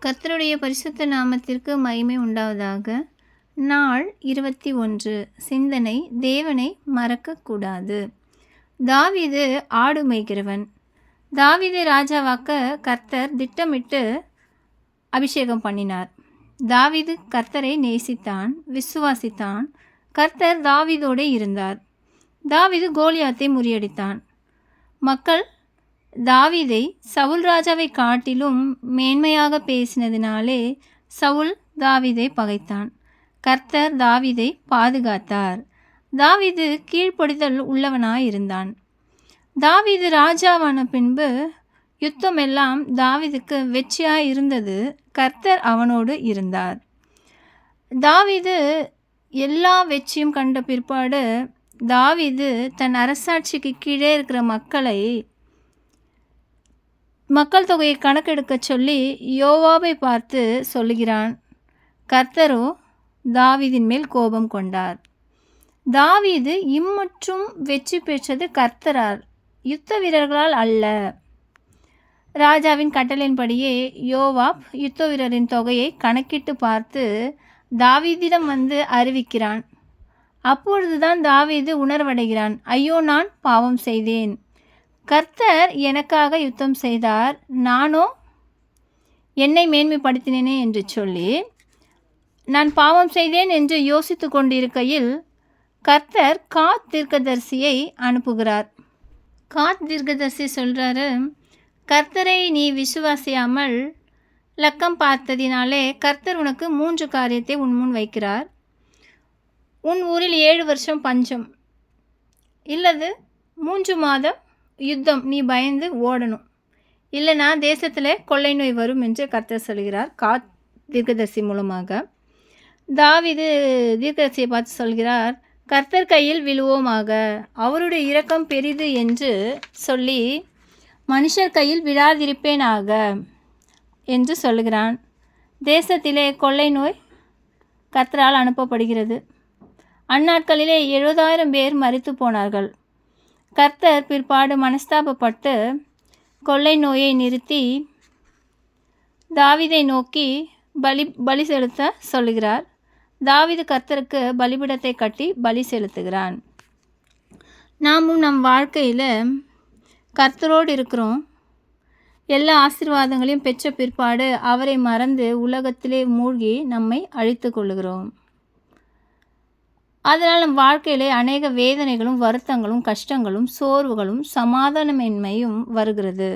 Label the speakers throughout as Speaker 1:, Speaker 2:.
Speaker 1: கர்த்தருடைய பரிசுத்த நாமத்திற்கு மகிமை உண்டாவதாக. நாள் 21. சிந்தனை: தேவனை மறக்கக்கூடாது. தாவீது ஆடு மேய்க்கிறவன். தாவீதை ராஜாவாக்க கர்த்தர் திட்டமிட்டு அபிஷேகம் பண்ணினார். தாவீது கர்த்தரை நேசித்தான், விசுவாசித்தான். கர்த்தர் தாவீதோடு இருந்தார். தாவீது கோலியாத்தை முறியடித்தான். மக்கள் தாவீதை சவுல் ராஜாவை காட்டிலும் மேன்மையாக பேசினதினாலே சவுல் தாவீதை பகைத்தான். கர்த்தர் தாவீதை பாதுகாத்தார். தாவீது கீழ்ப்படிதல் உள்ளவனாயிருந்தான். தாவீது ராஜாவான பின்பு யுத்தமெல்லாம் தாவீதுக்கு வெற்றியாய் இருந்தது. கர்த்தர் அவனோடு இருந்தார். தாவீது எல்லா வெற்றியும் கண்ட பிற்பாடு தாவீது தன் அரசாட்சிக்கு கீழே இருக்கிற மக்கள் தொகையை கணக்கெடுக்க சொல்லி யோவாபை பார்த்து சொல்லுகிறான். கர்த்தரோ தாவீதின் மேல் கோபம் கொண்டார். தாவீது இம்மற்றும் வெற்றி பெற்றது கர்த்தரால், யுத்த வீரர்களால் அல்ல. ராஜாவின் கட்டளையின்படியே யோவாப் யுத்த வீரரின் தொகையை கணக்கிட்டு பார்த்து தாவீதிடம் வந்து அறிவிக்கிறான். அப்பொழுதுதான் தாவீது உணர்வடைகிறான். ஐயோ, நான் பாவம் செய்தேன். கர்த்தர் எனக்காக யுத்தம் செய்தார், நானோ என்னை மேன்மைப்படுத்தினேனே என்று சொல்லி நான் பாவம் செய்தேன் என்று யோசித்து கொண்டிருக்கையில் கர்த்தர் காத் தீர்க்கதரிசியை அனுப்புகிறார். காத் தீர்க்கதரிசி சொல்கிறாரு, கர்த்தரை நீ விசுவாசியாமல் லக்கம் பார்த்ததினாலே கர்த்தர் உனக்கு 3 காரியத்தை உன் முன் வைக்கிறார். உன் ஊரில் 7 வருஷம் பஞ்சம், இல்லது 3 மாதம் யுத்தம், நீ பயந்து ஓடணும், இல்லைனா தேசத்தில் கொள்ளை நோய் வரும் என்று கர்த்தர் சொல்கிறார் காத் தீர்க்கதரிசி மூலமாக. தாவீது தீர்க்கதரிசியை பார்த்து சொல்கிறார், கர்த்தர் கையில் விழுவோமாக, அவருடைய இரக்கம் பெரிது என்று சொல்லி மனுஷர் கையில் விழாதிருப்பேனாக என்று சொல்கிறான். தேசத்திலே கொள்ளை நோய் கர்த்தரால் அனுப்பப்படுகிறது. அந்நாட்களிலே 70,000 பேர் மரித்து போனார்கள். கர்த்தர் பிற்பாடு மனஸ்தாபப்பட்டு கொள்ளை நோயை நிறுத்தி தாவீதை நோக்கி பலி செலுத்த சொல்லுகிறார். தாவீது கர்த்தருக்கு பலிபீடத்தை கட்டி பலி செலுத்துகிறான். நாமும் நம் வாழ்க்கையில் கர்த்தரோடு இருக்கிறோம். எல்லா ஆசீர்வாதங்களையும் பெற்ற பிற்பாடு அவரை மறந்து உலகத்திலே மூழ்கி நம்மை அழித்து கொள்ளுகிறோம். அதனால் நம் வாழ்க்கையிலே அநேக வேதனைகளும் வருத்தங்களும் கஷ்டங்களும் சோர்வுகளும் சமாதானமின்மையும் வருகிறது.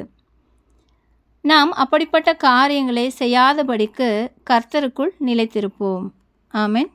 Speaker 1: நாம் அப்படிப்பட்ட காரியங்களை செய்யாதபடிக்கு கர்த்தருக்குள் நிலைத்திருப்போம். ஆமென்.